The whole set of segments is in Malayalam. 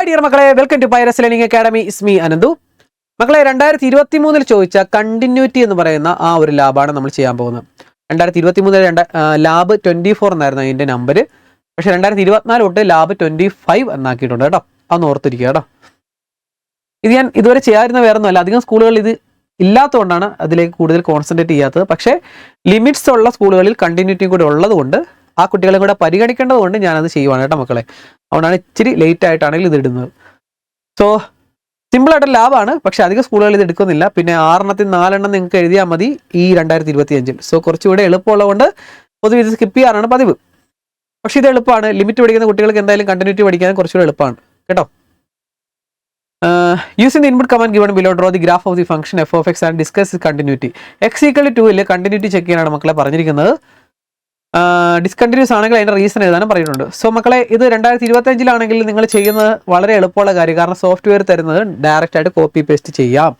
ഡിയർ മക്കളെ, വെൽക്കം ടു പൈറസ് ലേണിംഗ് അക്കാഡമി. ഇസ്മി അനന്തു. മക്കളെ, 2023 ചോദിച്ച കണ്ടിന്യൂറ്റി എന്ന് പറയുന്ന ആ ഒരു ലാബാണ് നമ്മൾ ചെയ്യാൻ പോകുന്നത്. 2023 ലാബ് 24 എന്നായിരുന്നു അതിൻ്റെ നമ്പർ. പക്ഷേ 2024 തൊട്ട് ലാബ് 25 എന്നാക്കിയിട്ടുണ്ട് കേട്ടോ. അതൊന്ന് ഓർത്തിരിക്കുക കേട്ടോ. ഇത് ഞാൻ ഇതുവരെ ചെയ്യാതിരുന്ന വേറെ ഒന്നുമല്ല, അധികം സ്കൂളുകളിൽ ഇത് ഇല്ലാത്തതുകൊണ്ടാണ് അതിലേക്ക് കൂടുതൽ കോൺസെൻട്രേറ്റ് ചെയ്യാത്തത്. പക്ഷേ ലിമിറ്റ്സ് ഉള്ള സ്കൂളുകളിൽ കണ്ടിന്യൂറ്റിയും കൂടി ഉള്ളതുകൊണ്ട് ആ കുട്ടികളെ കൂടെ പരിഗണിക്കേണ്ടതുകൊണ്ട് ഞാനത് ചെയ്യുവാണ് കേട്ടോ മക്കളെ. അതുകൊണ്ടാണ് ഇച്ചിരി ലേറ്റ് ആയിട്ടാണെങ്കിൽ ഇത് ഇടുന്നത്. സോ സിമ്പിളായിട്ട് ലാബാണ്, പക്ഷെ അധികം സ്കൂളുകൾ ഇത് എടുക്കുന്നില്ല. പിന്നെ 6 4 നിങ്ങൾക്ക് എഴുതിയാൽ മതി ഈ 2025. സോ കുറച്ചുകൂടെ എളുപ്പമുള്ളതുകൊണ്ട് പൊതുവെ ഇത് സ്കിപ്പ് ചെയ്യാറാണ് പതിവ്. പക്ഷെ ഇത് എളുപ്പമാണ്. ലിമിറ്റ് പഠിക്കുന്ന കുട്ടികൾക്ക് എന്തായാലും കണ്ടിന്യൂറ്റി പഠിക്കാൻ കുറച്ചുകൂടെ എളുപ്പമാണ് കേട്ടോ. Using the input command given below, draw the graph of the function f of x and discuss its continuity. x = 2 continuity check ചെയ്യാനാണ് മക്കളെ പറഞ്ഞിരിക്കുന്നത്. ഡിസ്കണ്ടിന്യൂസ് ആണെങ്കിൽ അതിൻ്റെ റീസൺ എഴുതാനും പറഞ്ഞിട്ടുണ്ട്. സോ മക്കളെ, ഇത് 2025 നിങ്ങൾ ചെയ്യുന്നത് വളരെ എളുപ്പമുള്ള കാര്യം. കാരണം സോഫ്റ്റ്വെയർ തരുന്നത് ഡയറക്റ്റ് ആയിട്ട് കോപ്പി പേസ്റ്റ് ചെയ്യാം.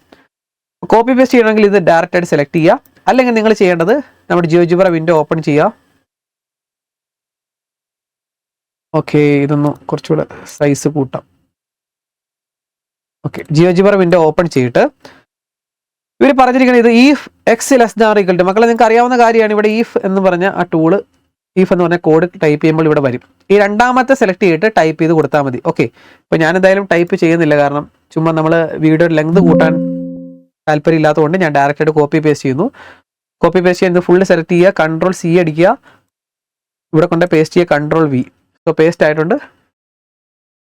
കോപ്പി പേസ്റ്റ് ചെയ്യണമെങ്കിൽ ഇത് ഡയറക്റ്റ് ആയിട്ട് സെലക്ട് ചെയ്യുക. അല്ലെങ്കിൽ നിങ്ങൾ ചെയ്യേണ്ടത് നമ്മുടെ ജിയോജിബ്ര വിൻഡോ ഓപ്പൺ ചെയ്യുക. ഓക്കെ, ഇതൊന്ന് കുറച്ചുകൂടെ സൈസ് കൂട്ടാം. ഓക്കെ, ജിയോജിബ്ര വിൻഡോ ഓപ്പൺ ചെയ്തിട്ട് ഇവർ പറഞ്ഞിരിക്കുന്നത് ഇത് if x less than or equal to. മക്കളെ, നിങ്ങൾക്ക് അറിയാവുന്ന കാര്യമാണ്. ഇവിടെ ഈഫ് എന്ന് പറഞ്ഞ ആ ടൂള്, ഈഫ് എന്ന് പറഞ്ഞ കോഡ് ടൈപ്പ് ചെയ്യുമ്പോൾ ഇവിടെ വരും. ഈ രണ്ടാമത്തെ സെലക്ട് ചെയ്തിട്ട് ടൈപ്പ് ചെയ്ത് കൊടുത്താൽ മതി. ഓക്കെ, ഇപ്പോൾ ഞാൻ എന്തായാലും ടൈപ്പ് ചെയ്യുന്നില്ല, കാരണം ചുമ്മാ നമ്മൾ വീഡിയോ ലെങ്ത് കൂട്ടാൻ താല്പര്യം ഇല്ലാത്തതുകൊണ്ട് ഞാൻ ഡയറക്റ്റ് ആയിട്ട് കോപ്പി പേസ്റ്റ് ചെയ്യുന്നു. കോപ്പി പേസ്റ്റ് ചെയ്യുന്നത് ഫുള്ള് സെലക്ട് ചെയ്യുക, Ctrl+C അടിക്കുക, ഇവിടെ കൊണ്ട് പേസ്റ്റ് ചെയ്യുക, Ctrl+V. സോ പേസ്റ്റ് ആയിട്ടുണ്ട്.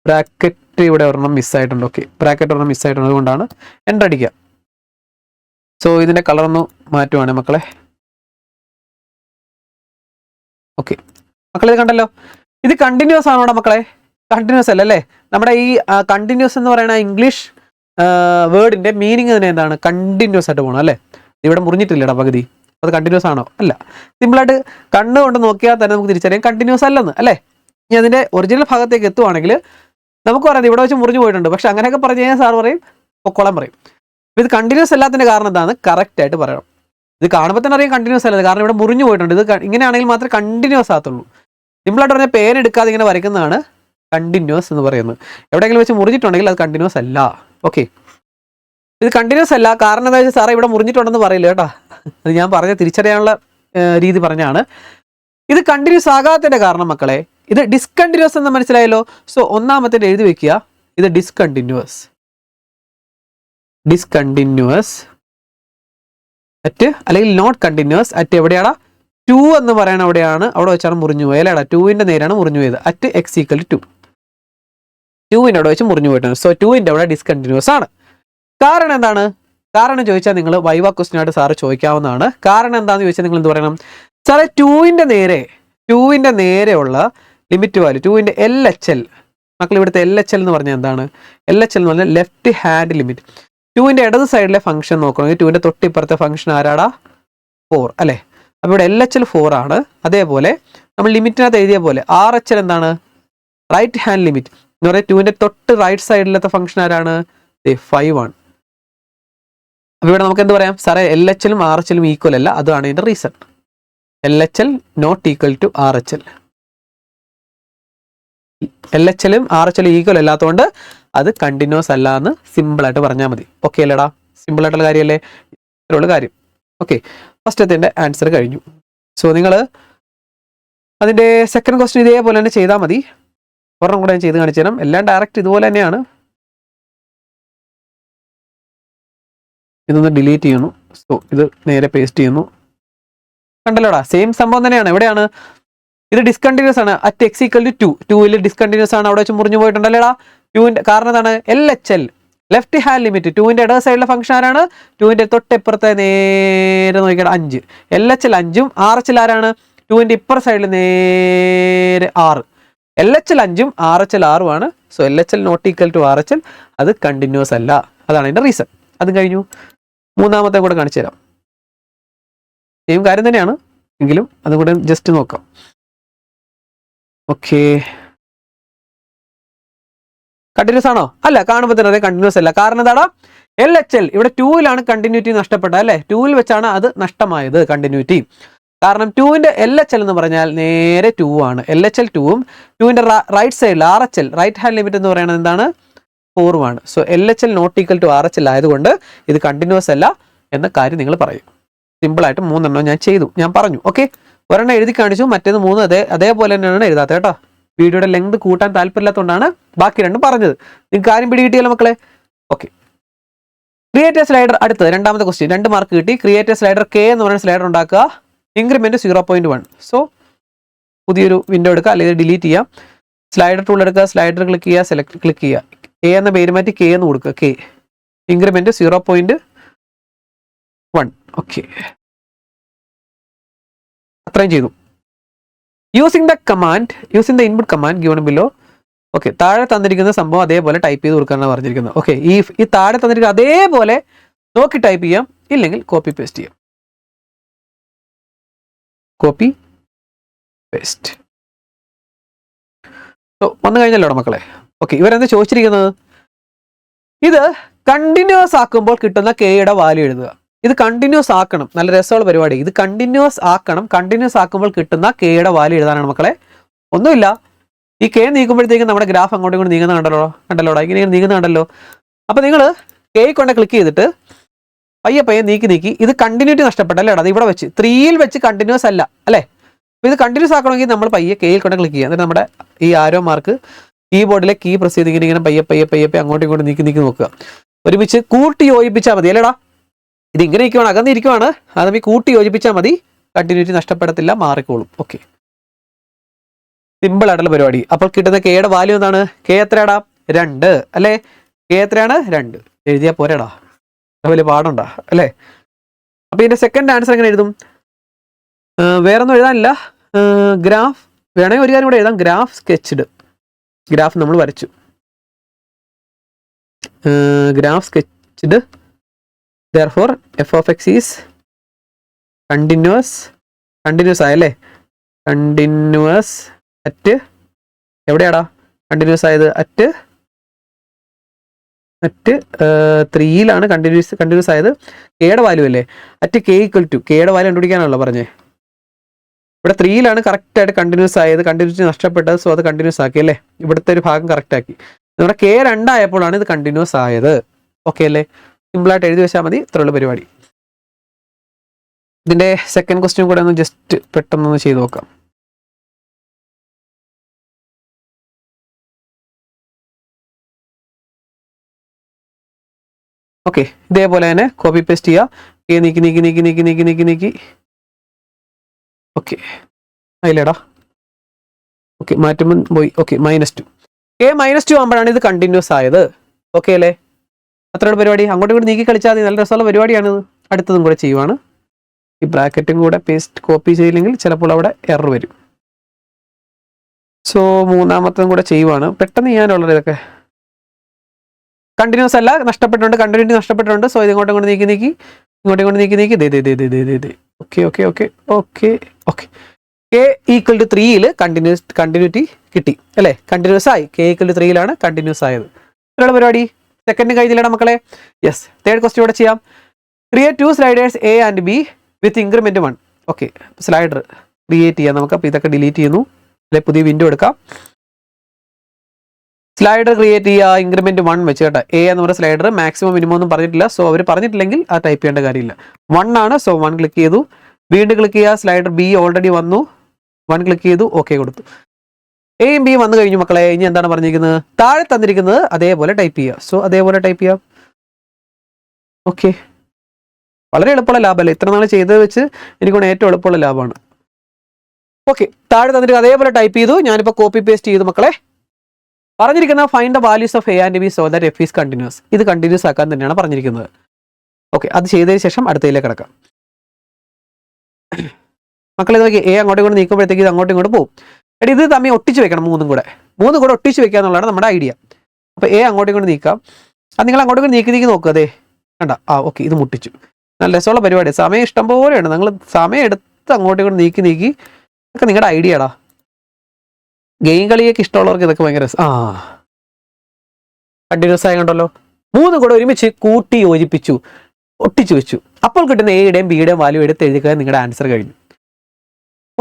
ബ്രാക്കറ്റ് ഇവിടെ ഒരെണ്ണം മിസ്സായിട്ടുണ്ട്. ഓക്കെ, ബ്രാക്കറ്റ് ഒരെണ്ണം മിസ്സായിട്ടുണ്ട്, അതുകൊണ്ടാണ്. എൻ്റർ അടിക്കുക. സോ ഇതിൻ്റെ കളറൊന്ന് മാറ്റുവാണ് മക്കളെ. ഓക്കെ മക്കളെ, ഇത് കണ്ടല്ലോ. ഇത് കണ്ടിന്യൂസ് ആണോടാ മക്കളെ? കണ്ടിന്യൂസ് അല്ല അല്ലേ? നമ്മുടെ ഈ കണ്ടിന്യൂസ് എന്ന് പറയുന്ന ഇംഗ്ലീഷ് വേർഡിൻ്റെ മീനിങ് തന്നെ എന്താണ്? കണ്ടിന്യൂസ് ആയിട്ട് പോകണം അല്ലേ? ഇവിടെ മുറിഞ്ഞിട്ടില്ലടാ പകുതി. അത് കണ്ടിന്യൂസ് ആണോ? അല്ല. സിമ്പിളായിട്ട് കണ്ണുകൊണ്ട് നോക്കിയാൽ തന്നെ നമുക്ക് തിരിച്ചറിയാം കണ്ടിന്യൂസ് അല്ലെന്ന് അല്ലേ? ഇനി അതിൻ്റെ ഒറിജിനൽ ഭാഗത്തേക്ക് എത്തുവാണെങ്കിൽ നമുക്ക് പറയാം ഇവിടെ വെച്ച് മുറിഞ്ഞു പോയിട്ടുണ്ട്. പക്ഷെ അങ്ങനെയൊക്കെ പറഞ്ഞു കഴിഞ്ഞാൽ സാർ പറയും, പൊക്കോളം പറയും. ഇത് കണ്ടിന്യൂസ് അല്ലാത്തതിൻ്റെ കാരണം എന്താണ്? കറക്റ്റ് ആയിട്ട് പറയണം. ഇത് കാണുമ്പോൾ തന്നെ അറിയാം കണ്ടിന്യൂസ് അല്ലത്, കാരണം ഇവിടെ മുറിഞ്ഞു പോയിട്ടുണ്ട്. ഇത് ഇങ്ങനെയാണെങ്കിൽ മാത്രമേ കണ്ടിന്യൂസ് ആകത്തുള്ളൂ. സിമ്പിളായിട്ട് പറഞ്ഞാൽ പേൻ എടുക്കാതെ ഇങ്ങനെ വരയ്ക്കുന്നതാണ് കണ്ടിന്യൂസ് എന്ന് പറയുന്നത്. എവിടെയെങ്കിലും വെച്ച് മുറിഞ്ഞിട്ടുണ്ടെങ്കിൽ അത് കണ്ടിന്യൂസ് അല്ല. ഓക്കെ, ഇത് കണ്ടിന്യൂസ് അല്ല. കാരണം എന്താ വെച്ചാൽ സാറേ ഇവിടെ മുറിഞ്ഞിട്ടുണ്ടെന്ന് പറയില്ല കേട്ടോ. അത് ഞാൻ പറഞ്ഞ തിരിച്ചറിയാനുള്ള രീതി പറഞ്ഞാണ്. ഇത് കണ്ടിന്യൂസ് ആകാത്തതിൻ്റെ കാരണം മക്കളെ, ഇത് ഡിസ്കണ്ടിന്യൂസ് എന്ന് മനസ്സിലായല്ലോ. സോ ഒന്നാമത്തെ എഴുതി വെക്കുക, ഇത് ഡിസ്കണ്ടിന്യൂസ്. ഡിസ്കണ്ടിന്യൂസ് അറ്റ് അല്ലെങ്കിൽ നോട്ട് കണ്ടിന്യൂസ് അറ്റ് എവിടെയാടാ? 2 എന്ന് പറയണ എവിടെയാണ്? അവിടെ വെച്ചാണ് മുറിഞ്ഞു പോയത് അല്ലേടാ? 2ന്റെ നേരാണ് മുറിഞ്ഞു പോയത്. At x = 2. 2ന്റെ അവിടെ വെച്ച് മുറിഞ്ഞു പോയിട്ടുണ്ട്. സോ 2ന്റെ അവിടെ ഡിസ്കണ്ടിന്യൂസ് ആണ്. കാരണം എന്താണ്? കാരണം ചോദിച്ചാൽ നിങ്ങൾ വൈവ ക്വസ്റ്റ്യൻ ആയിട്ട് സാറ് ചോദിക്കാവുന്നതാണ്. കാരണം എന്താണെന്ന് ചോദിച്ചാൽ നിങ്ങൾ എന്ത് പറയണം? സാറേ 2ന്റെ നേരെയുള്ള ലിമിറ്റ് വാല്യൂ 2ന്റെ LHL. മക്കൾ, ഇവിടുത്തെ LHL എന്ന് പറഞ്ഞാൽ എന്താണ്? LHL എന്ന് പറഞ്ഞാൽ ലെഫ്റ്റ് ഹാൻഡ് ലിമിറ്റ്. 2ന്റെ ഇടത് സൈഡിലെ ഫംഗ്ഷൻ നോക്കണമെങ്കിൽ 2ന്റെ തൊട്ടിപ്പുറത്തെ ഫംഗ്ഷൻ ആരാടാ? 4 അല്ലേ? അപ്പോൾ ഇവിടെ LHL 4 ആണ്. അതേപോലെ നമ്മൾ ലിമിറ്റിനകത്ത് എഴുതിയ പോലെ RHL എന്താണ്? റൈറ്റ് ഹാൻഡ് ലിമിറ്റ് എന്ന് പറയുന്നത് 2ന്റെ തൊട്ട് റൈറ്റ് സൈഡിലത്തെ ഫംഗ്ഷൻ ആരാണ്? 5 ആണ്. അപ്പോൾ ഇവിടെ നമുക്ക് എന്ത് പറയാം? സാറേ LHLും RHLും ഈക്വൽ അല്ല, അതാണ് ഇതിൻ്റെ reason. LHL not equal to RHL. LHLും RHLും ഈക്വൽ അല്ലാത്തതുകൊണ്ട് അത് കണ്ടിന്യൂസ് അല്ല എന്ന് സിമ്പിളായിട്ട് പറഞ്ഞാൽ മതി. ഓക്കെ അല്ലേടാ? സിമ്പിളായിട്ടുള്ള കാര്യമല്ലേ? ഇത്രയുള്ള കാര്യം. ഓക്കെ, ഫസ്റ്റത്തിൻ്റെ ആൻസർ കഴിഞ്ഞു. സോ നിങ്ങൾ അതിൻ്റെ സെക്കൻഡ് ക്വസ്റ്റ്യൻ ഇതേപോലെ തന്നെ ചെയ്താൽ മതി. ഒരെണ്ണം കൂടെ ഞാൻ ചെയ്ത് കാണിച്ചു തരാം. എല്ലാം ഡയറക്റ്റ് ഇതുപോലെ തന്നെയാണ്. ഇതൊന്ന് ഡിലീറ്റ് ചെയ്യുന്നു. സോ ഇത് നേരെ പേസ്റ്റ് ചെയ്യുന്നു. കണ്ടല്ലോടാ, സെയിം സംഭവം തന്നെയാണ്. എവിടെയാണ് ഇത്? ഡിസ്കണ്ടിന്യൂസ് ആണ്. At x = 2. 2ൽ ഡിസ്കണ്ടിന്യൂസ് ആണ്, അവിടെ വെച്ച് മുറിഞ്ഞു പോയിട്ടുണ്ടല്ലേടാ? 2ന്റെ കാരണം എന്താണ്? LHL left hand limit. 2ന്റെ ഇടത് സൈഡിലെ ഫംഗ്ഷൻ ആരാണ്? 2ന്റെ തൊട്ടിപ്പുറത്തെ നേരെ നോക്കിയാൽ 5. LHL 5ഉം RHL ആരാണ്? 2ന്റെ ഇപ്പുറ സൈഡിൽ നേരെ 6. LHL 5ഉം RHL 6ഉം ആണ്. So LHL not equal to RHL. അത് കണ്ടിന്യൂസ് അല്ല. അതാണ് അതിൻ്റെ റീസൺ. അതും കഴിഞ്ഞു. മൂന്നാമത്തെ കൂടെ കാണിച്ചു തരാം. സെയിം കാര്യം തന്നെയാണ് എങ്കിലും അതും കൂടെ ജസ്റ്റ് നോക്കാം. ഓക്കെ, കണ്ടിന്യൂസ് ആണോ? അല്ല. കാണുമ്പോൾ തന്നെ അതെ കണ്ടിന്യൂസ് അല്ല. കാരണം എന്താടാ? LHL ഇവിടെ 2ലാണ് കണ്ടിന്യൂറ്റി നഷ്ടപ്പെട്ടത് അല്ലേ? 2ൽ വെച്ചാണ് അത് നഷ്ടമായത് കണ്ടിന്യൂറ്റി. കാരണം 2ന്റെ LHL എന്ന് പറഞ്ഞാൽ നേരെ 2 ആണ്. LHL 2ഉം 2ന്റെ റൈറ്റ് സൈഡിൽ RHL റൈറ്റ് ഹാൻഡ് ലിമിറ്റ് എന്ന് പറയുന്നത് എന്താണ്? 4ഉമാണ്. So LHL not equal to RHL ആയതുകൊണ്ട് ഇത് കണ്ടിന്യൂസ് അല്ല എന്ന കാര്യം നിങ്ങൾ പറയും. സിമ്പിളായിട്ട് 3 ഞാൻ ചെയ്തു, ഞാൻ പറഞ്ഞു. ഓക്കെ, ഒരെണ്ണം എഴുതി കാണിച്ചു, മറ്റേത് 3 അതേപോലെ തന്നെയാണ് എഴുതാത്തത് കേട്ടോ. വീഡിയോയുടെ ലെങ്ത് കൂട്ടാൻ താല്പര്യമില്ലാത്തതുകൊണ്ടാണ് ബാക്കി രണ്ടും പറഞ്ഞത്. നിങ്ങൾക്ക് കാര്യം പിടികിട്ടിയല്ലോ മക്കളെ. Okay, create slider. അടുത്ത് രണ്ടാമത്തെ ക്വസ്റ്റ്യൻ, 2 മാർക്ക് കിട്ടി. ക്രിയേറ്റ് സ്ലൈഡർ K എന്ന് പറയുന്ന സ്ലൈഡർ ഉണ്ടാക്കുക. ഇൻക്രിമെന്റ് 0.1. സോ പുതിയൊരു വിൻഡോ എടുക്കുക, അല്ലെങ്കിൽ ഡിലീറ്റ് ചെയ്യാം. സ്ലൈഡർ ടൂൾ എടുക്കുക, സ്ലൈഡർ ക്ലിക്ക് ചെയ്യുക, സെലക്ട് ക്ലിക്ക് ചെയ്യുക. K എന്ന പേര് മാറ്റി K എന്ന് കൊടുക്കുക. K increment 0.1. ഓക്കെ, അത്രയും ചെയ്തു. Using the input command given below. Okay, താഴെ തന്നിരിക്കുന്ന സംഭവം അതേപോലെ ടൈപ്പ് ചെയ്ത് കൊടുക്കാനാണ് പറഞ്ഞിരിക്കുന്നത്. ഓക്കെ, ഈ താഴെ തന്നിരിക്കുന്ന അതേപോലെ നോക്കി ടൈപ്പ് ചെയ്യാം, ഇല്ലെങ്കിൽ കോപ്പി പേസ്റ്റ് ചെയ്യാം. Copy paste. വന്നു കഴിഞ്ഞല്ലോ മക്കളെ. ഓക്കെ, ഇവരെന്താ ചോദിച്ചിരിക്കുന്നത്? ഇത് കണ്ടിന്യൂസ് ആക്കുമ്പോൾ കിട്ടുന്ന കെയുടെ വാല്യൂ എഴുതുക. ഇത് കണ്ടിന്യൂസ് ആക്കണം, നല്ല രസമുള്ള പരിപാടി. ഇത് കണ്ടിന്യൂസ് ആക്കണം, കണ്ടിന്യൂസ് ആക്കുമ്പോൾ കിട്ടുന്ന കെയുടെ വാല്യൂ എഴുതാനാണ് മക്കളെ. ഒന്നുമില്ല, ഈ കെ നീക്കുമ്പോഴത്തേക്കും നമ്മുടെ ഗ്രാഫ് അങ്ങോട്ടും ഇങ്ങോട്ട് നീങ്ങുന്ന കണ്ടല്ലോടാ, ഇങ്ങനെ നീങ്ങുന്ന കണ്ടല്ലോ. അപ്പൊ നിങ്ങൾ കെ കൊണ്ട് ക്ലിക്ക് ചെയ്തിട്ട് പയ്യെ നീക്കി ഇത് കണ്ടിന്യൂറ്റി നഷ്ടപ്പെട്ടല്ലേ. അത് ഇവിടെ വെച്ച് 3ൽ വെച്ച് കണ്ടിന്യൂസ് അല്ല അല്ലേ. അപ്പൊ ഇത് കണ്ടിന്യൂസ് ആക്കണമെങ്കിൽ നമ്മൾ പയ്യെ കെയിൽ കൊണ്ട് ക്ലിക്ക് ചെയ്യുക. എന്നിട്ട് നമ്മുടെ ഈ ആരോ മാർക്ക് കീബോർഡിലെ കീ പ്രസ് ചെയ്ത് ഇങ്ങനെ പയ്യെ അങ്ങോട്ടും ഇങ്ങോട്ടും നീക്കി നോക്കുക. ഒരുമിച്ച് കൂട്ടി യോജിപ്പിച്ചാൽ മതി അല്ലേടാ. ഇത് ഇങ്ങനെ ഇരിക്കുവാണ്, അകന്നിരിക്കുവാണ്, അത് കൂട്ടി യോജിപ്പിച്ചാൽ മതി, കണ്ടിന്യൂറ്റി നഷ്ടപ്പെടത്തില്ല, മാറിക്കോളും. ഓക്കെ, സിമ്പിൾ ആയിട്ടുള്ള പരിപാടി. അപ്പോൾ കിട്ടുന്ന കെയുടെ വാല്യൂ എന്താണ്? കെ എത്രയാടാ? 2 അല്ലേ. കെ എത്രയാണ്? 2. എഴുതിയാൽ പോരാടാ, വലിയ പാടുണ്ടാ അല്ലേ. അപ്പൊ ഇതിന്റെ സെക്കൻഡ് ആൻസർ എങ്ങനെ എഴുതും? വേറൊന്നും എഴുതാനില്ല. ഗ്രാഫ് വേണമെങ്കിൽ ഒരു കാര്യം കൂടെ എഴുതാം. Graph sketched. ഗ്രാഫ് നമ്മൾ വരച്ചു. Graph sketched. therefore f of x is continuous ആയല്ലേ. കണ്ടിന്യൂസ് അറ്റ് എവിടെയാടാ കണ്ടിന്യൂസ് ആയത്? അറ്റ് 3യിലാണ് കണ്ടിന്യൂസ് ആയത്. കെയുടെ വാല്യൂ അല്ലേ. അറ്റ് K ഈക്വൽ ടു, കെയുടെ വാല്യൂ കണ്ടുപിടിക്കാനാണല്ലോ പറഞ്ഞേ. ഇവിടെ 3യിലാണ് കറക്റ്റ് ആയിട്ട് കണ്ടിന്യൂസ് ആയത്, കണ്ടിന്യൂറ്റി നഷ്ടപ്പെട്ടത്. സോ അത് കണ്ടിന്യൂസ് ആക്കി അല്ലേ. ഇവിടുത്തെ ഒരു ഭാഗം കറക്റ്റ് ആക്കി. നമ്മുടെ K 2 ആയപ്പോഴാണ് ഇത് കണ്ടിന്യൂസ് ആയത്. ഓക്കെ അല്ലേ. സിമ്പിളായിട്ട് എഴുതി വെച്ചാൽ മതി, ഇത്രയുള്ള പരിപാടി. ഇതിന്റെ സെക്കൻഡ് ക്വസ്റ്റ്യൻ കൂടെ ഒന്ന് ജസ്റ്റ് പെട്ടെന്നൊന്ന് ചെയ്ത് നോക്കാം. ഓക്കെ, ഇതേപോലെ തന്നെ കോപ്പി പേസ്റ്റ് ചെയ്യുക. നീക്കി. ഓക്കെ, അതിലേടാ. ഓക്കെ, മാറ്റുമ്പോൾ പോയി. ഓക്കെ, -2. K -2 ആകുമ്പോഴാണ് ഇത് കണ്ടിന്യൂസ് ആയത്. ഓക്കെ അല്ലേ. അത്രയുള്ള പരിപാടി. അങ്ങോട്ടും ഇങ്ങോട്ട് നീക്കി കളിച്ചാൽ മതി, നല്ല രസമുള്ള പരിപാടിയാണിത്. അടുത്തതും കൂടെ ചെയ്യുവാണ്. ഈ ബ്രാക്കറ്റും കൂടെ കോപ്പി ചെയ്യില്ലെങ്കിൽ ചിലപ്പോൾ അവിടെ എറർ വരും. സോ മൂന്നാമത്തതും കൂടെ ചെയ്യുവാണ്. പെട്ടെന്ന് ചെയ്യാനുള്ളത് ഇതൊക്കെ. കണ്ടിന്യൂസ് അല്ല, കണ്ടിന്യൂറ്റി നഷ്ടപ്പെട്ടിട്ടുണ്ട്. സോ ഇത് ഇങ്ങോട്ടും നീക്കി ഓക്കെ. K ഈക്വൽ ടു 3യിൽ കണ്ടിന്യൂറ്റി കിട്ടി അല്ലേ. കണ്ടിന്യൂസ് ആയി. K ഈക്വൽ ടു 3യിലാണ് കണ്ടിന്യൂസ് ആയത്. ഇത്രയുള്ള പരിപാടി. സെക്കൻഡ് കഴിഞ്ഞില്ലടാ മക്കളെ. യെസ്, തേർഡ് ക്വസ്റ്റ്യൻ ഇവിടെ ചെയ്യാം. Create 2 sliders A and B with increment 1. Okay, slider create ചെയ്യാം നമുക്ക്. അപ്പോൾ ഇതൊക്കെ ഡിലീറ്റ് ചെയ്യുന്നു, അല്ലെ പുതിയ വിൻഡോ എടുക്കാം. സ്ലൈഡർ ക്രിയേറ്റ് ചെയ്യുക, ഇൻക്രിമെന്റ് 1 വെച്ച് കേട്ടോ. A എന്ന് പറയുന്ന സ്ലൈഡർ മാക്സിമം മിനിമം ഒന്നും പറഞ്ഞിട്ടില്ല. സോ അവർ പറഞ്ഞിട്ടില്ലെങ്കിൽ ആ ടൈപ്പ് ചെയ്യേണ്ട കാര്യമില്ല. 1 ആണ്. സോ 1 ക്ലിക്ക് ചെയ്തു. വീണ്ടും ക്ലിക്ക് ചെയ്യുക. സ്ലൈഡർ B ഓൾറെഡി വന്നു. 1 ക്ലിക്ക് ചെയ്തു, ഓക്കെ കൊടുത്തു. എയും ബിയും വന്നു കഴിഞ്ഞു മക്കളെ. ഇനി എന്താണ് പറഞ്ഞിരിക്കുന്നത്? താഴെ തന്നിരിക്കുന്നത് അതേപോലെ ടൈപ്പ് ചെയ്യുക. സോ അതേപോലെ ടൈപ്പ് ചെയ്യാം. ഓക്കെ, വളരെ എളുപ്പമുള്ള ലാഭമല്ലേ. ഇത്ര നാൾ ചെയ്തത് വെച്ച് എനിക്കൊണ്ട് ഏറ്റവും എളുപ്പമുള്ള ലാഭമാണ്. ഓക്കെ, താഴെ തന്നിട്ട് അതേപോലെ ടൈപ്പ് ചെയ്തു. ഞാനിപ്പോൾ കോപ്പി പേസ്റ്റ് ചെയ്തു മക്കളെ. പറഞ്ഞിരിക്കുന്ന find the values of A and B so that F is continuous. ഇത് കണ്ടിന്യൂസ് ആക്കാൻ തന്നെയാണ് പറഞ്ഞിരിക്കുന്നത്. ഓക്കെ, അത് ചെയ്തതിന് ശേഷം അടുത്തതിലേക്ക് കിടക്കാം മക്കളെ. ഇത് നോക്കി, A അങ്ങോട്ടും ഇങ്ങോട്ട് നീക്കുമ്പോഴത്തേക്ക് ഇത് അങ്ങോട്ടും ഇങ്ങോട്ട് പോകും. എടി ഇത് തമ്മിൽ ഒട്ടിച്ച് വെക്കണം. മൂന്നും കൂടെ ഒട്ടിച്ച് വെക്കുക എന്നുള്ളതാണ് നമ്മുടെ ഐഡിയ. അപ്പോൾ A അങ്ങോട്ടും ഇങ്ങോട്ട് നീക്കാം. അത് നിങ്ങൾ അങ്ങോട്ടും ഇങ്ങോട്ട് നീക്കി നോക്കുക. അതെ കണ്ട. ഓക്കെ, ഇത് മുട്ടിച്ചു. നല്ല രസമുള്ള പരിപാടി. സമയം ഇഷ്ടം പോലെയാണ്. നിങ്ങൾ സമയം എടുത്ത് അങ്ങോട്ടും ഇങ്ങോട്ട് നീക്കി ഇതൊക്കെ നിങ്ങളുടെ ഐഡിയടാ. ഗെയിം കളിയൊക്കെ ഇഷ്ടമുള്ളവർക്ക് ഇതൊക്കെ ഭയങ്കര രസം. കണ്ടിന്യൂസ് ആയതുകൊണ്ടല്ലോ. 3 കൂടെ ഒരുമിച്ച് കൂട്ടി യോജിപ്പിച്ചു, ഒട്ടിച്ചു വെച്ചു. അപ്പോൾ കിട്ടുന്ന എയുടെയും ബിയുടെയും വാല്യൂ എടുത്ത് എഴുതുക. നിങ്ങളുടെ ആൻസർ കഴിഞ്ഞു.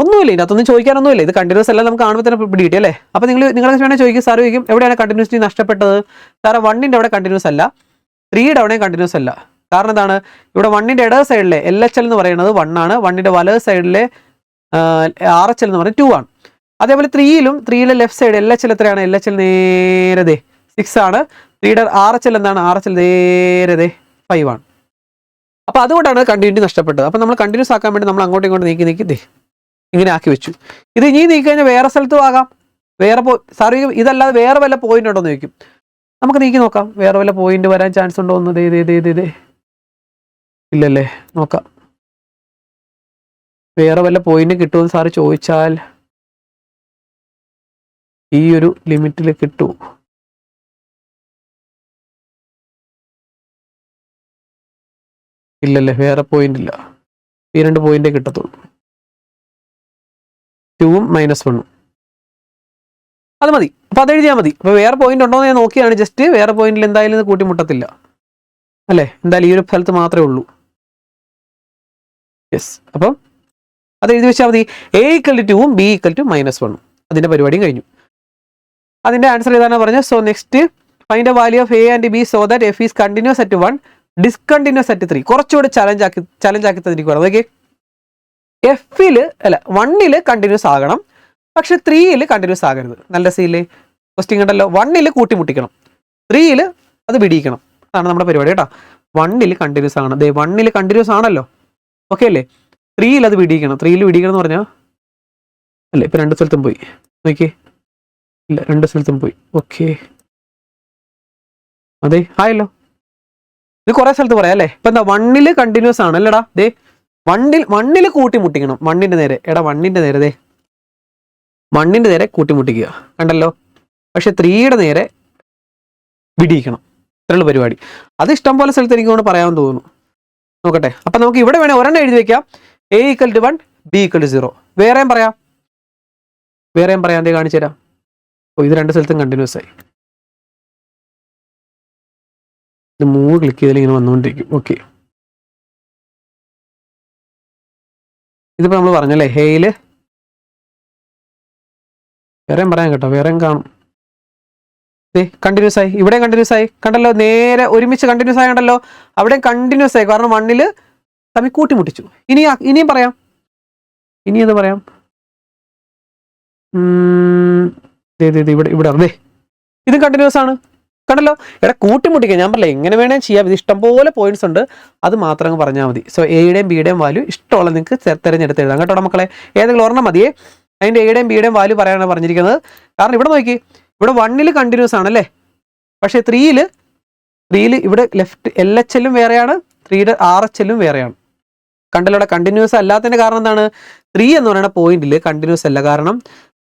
ഒന്നുമില്ല, ഇതിനകത്തൊന്നും ചോദിക്കാനൊന്നുമില്ല. ഇത് കണ്ടിന്യൂസ് എല്ലാം നമുക്ക് കാണുമ്പോൾ തന്നെ പിടികിട്ടി അല്ലേ. അപ്പോൾ നിങ്ങൾക്ക് വേണമെങ്കിൽ ചോദിക്കും, സാർ ചോദിക്കും എവിടെയാണ് കണ്ടിന്യൂസിറ്റി നഷ്ടപ്പെട്ടത്? സാറ് 1ന്റെ അവിടെ കണ്ടിന്യൂസ് അല്ല, 3യുടെ അവിടെയും കണ്ടിന്യൂസ് അല്ല. കാരണം എന്താണ്? ഇവിടെ 1ന്റെ ഇടത് സൈഡിലെ LHL എന്ന് പറയുന്നത് 1 ആണ്, 1ന്റെ വലത് സൈഡിലെ RHL എന്ന് പറയുന്നത് 2 ആണ്. അതേപോലെ 3യിലെ ലെഫ്റ്റ് സൈഡ് LHL എത്രയാണ്? LHL നേരെ 6 ആണ്. 3യുടെ RHL എന്താണ്? RHL നേരെ 5 ആണ്. അപ്പോൾ അതുകൊണ്ടാണ് കണ്ടിന്യൂറ്റി നഷ്ടപ്പെട്ടത്. അപ്പോൾ നമ്മൾ കണ്ടിന്യൂസ് ആക്കാൻ വേണ്ടി നമ്മൾ അങ്ങോട്ടും ഇങ്ങോട്ടും നീക്കി ഇങ്ങനെ ആക്കി വെച്ചു. ഇത് ഇനി നീക്കി കഴിഞ്ഞാൽ വേറെ സ്ഥലത്തും ആകാം. വേറെ സാർ ഇതല്ലാതെ വേറെ വല്ല പോയിന്റ് ഉണ്ടോ എന്ന് ചോദിക്കും. നമുക്ക് നീക്കി നോക്കാം, വേറെ വല്ല പോയിന്റ് വരാൻ ചാൻസ് ഉണ്ടോ എന്ന്. ഇല്ലല്ലേ, നോക്കാം. വേറെ വല്ല പോയിന്റ് കിട്ടുമെന്ന് സാറ് ചോദിച്ചാൽ ഈ ഒരു ലിമിറ്റിൽ കിട്ടുമോ? ഇല്ലല്ലേ, വേറെ പോയിന്റ് ഇല്ല. ഈ 2 പോയിന്റേ കിട്ടത്തുള്ളൂ, 2ഉം -1ഉം. അത് മതി. അപ്പോൾ അത് എഴുതിയാൽ മതി. അപ്പോൾ വേറെ പോയിന്റ് ഉണ്ടോ എന്ന് ഞാൻ നോക്കിയാണ് ജസ്റ്റ്. വേറെ പോയിന്റിൽ എന്തായാലും ഇത് കൂട്ടിമുട്ടത്തില്ല അല്ലേ, എന്തായാലും ഈ ഒരു സ്ഥലത്ത് മാത്രമേ ഉള്ളൂ. യെസ്, അപ്പം അത് എഴുതി വെച്ചാൽ മതി. A = 2ഉം B = -1ഉം. അതിൻ്റെ പരിപാടിയും കഴിഞ്ഞു. അതിൻ്റെ ആൻസർ ഏതാണ് പറഞ്ഞത്? So next, find A value of A and B so that F is continuous at 1, discontinuous at 3. കുറച്ചുകൂടി ചലഞ്ച് ആക്കി തന്നിരിക്കുകയാണ്. ഓക്കെ, 1ൽ കണ്ടിന്യൂസ് ആകണം, പക്ഷെ 3ൽ കണ്ടിന്യൂസ് ആകരുത്. നല്ല സീല് ക്വസ്റ്റ്യൻ കണ്ടല്ലോ. 1ൽ കൂട്ടിമുട്ടിക്കണം, 3ൽ അത് പിടിക്കണം. അതാണ് നമ്മുടെ പരിപാടി കേട്ടോ. 1ൽ കണ്ടിന്യൂസ് ആകണം. 1ൽ കണ്ടിന്യൂസ് ആണല്ലോ, ഓക്കെ അല്ലേ. 3ൽ അത് പിടിക്കണം. 3ൽ പിടിക്കണം എന്ന് പറഞ്ഞാൽ അല്ലേ, ഇപ്പം 2 സ്ഥലത്തും പോയി നോക്കിയേ. ഇല്ല, 2 സ്ഥലത്തും പോയി. ഓക്കെ, അതെ ആയല്ലോ. ഇത് കുറേ സ്ഥലത്ത് പറയാം അല്ലേ. ഇപ്പം എന്താ, 1ൽ കണ്ടിന്യൂസ് ആണ് അല്ലേടാ. 1ൽ കൂട്ടിമുട്ടിക്കണം. 1ന്റെ നേരെ 1ന്റെ നേരെ 1ന്റെ നേരെ കൂട്ടിമുട്ടിക്കുക, കണ്ടല്ലോ. പക്ഷെ 3യുടെ നേരെ വിടിയിക്കണം. ഇത്രയുള്ള പരിപാടി. അത് ഇഷ്ടം പോലെ സ്ഥലത്ത് എനിക്ക് കൊണ്ട് പറയാൻ തോന്നുന്നു. നോക്കട്ടെ. അപ്പം നമുക്ക് ഇവിടെ വേണേൽ ഒരെണ്ണം എഴുതി വെക്കാം. A = 1, B = 0. വേറെയും പറയാം. കാണിച്ചു തരാം. ഇത് 2 സ്ഥലത്തും കണ്ടിന്യൂസ് ആയി. ഇത് 3 ക്ലിക്ക് ചെയ്താൽ ഇങ്ങനെ വന്നുകൊണ്ടിരിക്കും. ഓക്കെ, ഇതിപ്പോൾ നമ്മൾ പറഞ്ഞല്ലേ, ഹേയിൽ വേറെയും പറയാം കേട്ടോ. വേറെയും കാണും. കണ്ടിന്യൂസ് ആയി, ഇവിടെ കണ്ടിന്യൂസ് ആയി, കണ്ടല്ലോ. നേരെ ഒരുമിച്ച് കണ്ടിന്യൂസ് ആയി കണ്ടല്ലോ. അവിടെയും കണ്ടിന്യൂസ് ആയി, കാരണം 1ൽ തമ്മിൽ കൂട്ടിമുട്ടിച്ചു. ഇനിയും പറയാം. ഇനി എന്ന് പറയാം. ഇവിടെ അതെ, ഇത് കണ്ടിന്യൂസ് ആണ്, കണ്ടല്ലോ. കൂട്ടിമുട്ടിക്കുക. ഞാൻ പറഞ്ഞില്ലേ, എങ്ങനെ വേണേൽ ചെയ്യാം. ഇത് ഇഷ്ടംപോലെ പോയിന്റ്സ് ഉണ്ട്, അത് മാത്രം പറഞ്ഞാൽ മതി. സോ എയുടെയും ബിയുടെയും വാല്യൂ ഇഷ്ടമുള്ള നിങ്ങൾക്ക് തിരഞ്ഞെടുത്ത് എഴുതാം കേട്ടോ മക്കളെ. ഏതെങ്കിലും ഒരെണ്ണം മതിയേ. അതിൻ്റെ എയുടെയും ബിയുടെയും വാല്യൂ പറയാനാണ് പറഞ്ഞിരിക്കുന്നത്. കാരണം ഇവിടെ നോക്കി, ഇവിടെ 1ൽ കണ്ടിന്യൂസ് ആണല്ലേ, പക്ഷേ 3ൽ ഇവിടെ ലെഫ്റ്റ് LHLും വേറെയാണ്, 3യുടെ RHLും വേറെയാണ്. കണ്ടല്ലോ. ഇവിടെ കണ്ടിന്യൂസ് അല്ലാത്തതിൻ്റെ കാരണം എന്താണ്? 3 എന്ന് പറയുന്ന പോയിന്റിൽ കണ്ടിന്യൂസ് അല്ല. കാരണം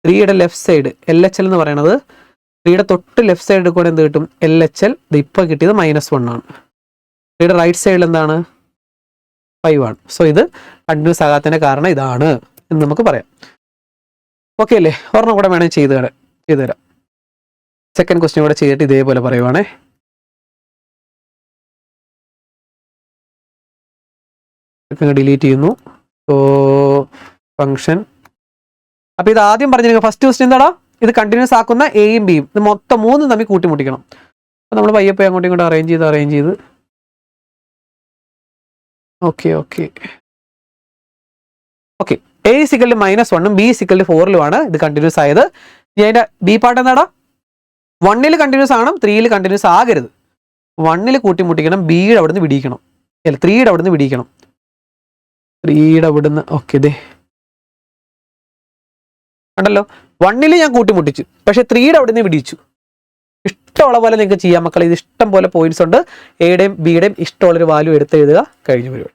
3യുടെ ലെഫ്റ്റ് സൈഡ് LHL എന്ന് പറയുന്നത്, 3യുടെ തൊട്ട് ലെഫ്റ്റ് സൈഡിൽ കൂടെ എന്ത് കിട്ടും? LHL. ഇത് ഇപ്പോൾ കിട്ടിയത് -1 ആണ്. 3യുടെ റൈറ്റ് സൈഡിൽ എന്താണ്? 5 ആണ്. സോ ഇത് കണ്ടിന്യൂസ് ആകാത്തതിൻ്റെ കാരണം ഇതാണ് എന്ന് നമുക്ക് പറയാം. ഓക്കെ അല്ലേ. ഒരെണ്ണം കൂടെ വേണമെങ്കിൽ ചെയ്തു തരാം. സെക്കൻഡ് ക്വസ്റ്റ്യൻ കൂടെ ചെയ്തിട്ട് ഇതേപോലെ പറയുവാണേ. ഡിലീറ്റ് ചെയ്യുന്നു. So function. അപ്പോൾ ഇത് ആദ്യം പറഞ്ഞിരിക്കുക ഫസ്റ്റ് ക്വസ്റ്റ്യൻ എന്താടാ? ഇത് കണ്ടിന്യൂസ് ആക്കുന്ന എയും ബിയും. ഇത് മൊത്തം 3 തമ്മിൽ കൂട്ടിമുട്ടിക്കണം. അപ്പോൾ നമ്മൾ പയ്യെ അങ്ങോട്ടും ഇങ്ങോട്ടും അറേഞ്ച് ചെയ്ത് ഓക്കെ A = -1ഉം B = 4ലുമാണ് ഇത് കണ്ടിന്യൂസ് ആയത്. ഇനി അതിൻ്റെ ബി പാർട്ട് എന്താടാ? 1ൽ കണ്ടിന്യൂസ് ആകണം, 3ൽ കണ്ടിന്യൂസ് ആകരുത്. 1ൽ കൂട്ടിമുട്ടിക്കണം, ബിയുടെ അവിടുന്ന് വിടിയിക്കണം. 3യുടെ അവിടുന്ന് വിടിയിക്കണം. 3യുടെ അവിടുന്ന് ഓക്കെ. കണ്ടല്ലോ. 1ൽ ഞാൻ കൂട്ടിമുട്ടിച്ചു, പക്ഷെ 3യുടെ അവിടുന്ന് വിടിയിച്ചു. ഇഷ്ടമുള്ള പോലെ നിങ്ങൾക്ക് ചെയ്യാം മക്കളെ. ഇത് ഇഷ്ടം പോലെ പോയിന്റ്സ് ഉണ്ട്. എയുടെയും ബിയുടെയും ഇഷ്ടമുള്ളൊരു വാല്യൂ എടുത്ത് എഴുതുക, കഴിഞ്ഞ പരിപാടി.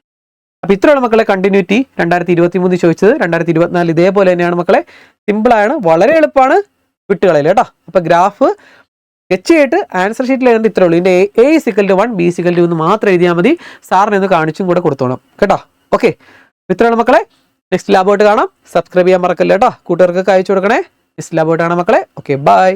അപ്പോൾ ഇത്രയുള്ള മക്കളെ കണ്ടിന്യൂറ്റി 2023 ചോദിച്ചത്. 2024 ഇതേപോലെ തന്നെയാണ് മക്കളെ. സിമ്പിളാണ്, വളരെ എളുപ്പമാണ്, വിട്ടുകളയില്ല കേട്ടോ. അപ്പോൾ ഗ്രാഫ് ചെയ്തിട്ട് ആൻസർ ഷീറ്റിൽ എഴുതേണ്ട ഇത്രേ ഉള്ളൂ. ഇതിൻ്റെ A = 1, B = 2 എന്ന് മാത്രം എഴുതിയാൽ മതി. സാറിന് ഒന്ന് കാണിച്ചും കൂടെ കൊടുത്തോണം കേട്ടോ. ഓക്കെ, ഇത്രയുള്ള മക്കളെ. നെക്സ്റ്റ് ലാബോട്ട് കാണാം. സബ്സ്ക്രൈബ് ചെയ്യാൻ മറക്കല്ല കേട്ടോ. കൂട്ടുകാർക്കൊക്കെ അയച്ചു കൊടുക്കണേ. നെക്സ്റ്റ് ലാബോട്ട് കാണാം മക്കളെ. Okay, by.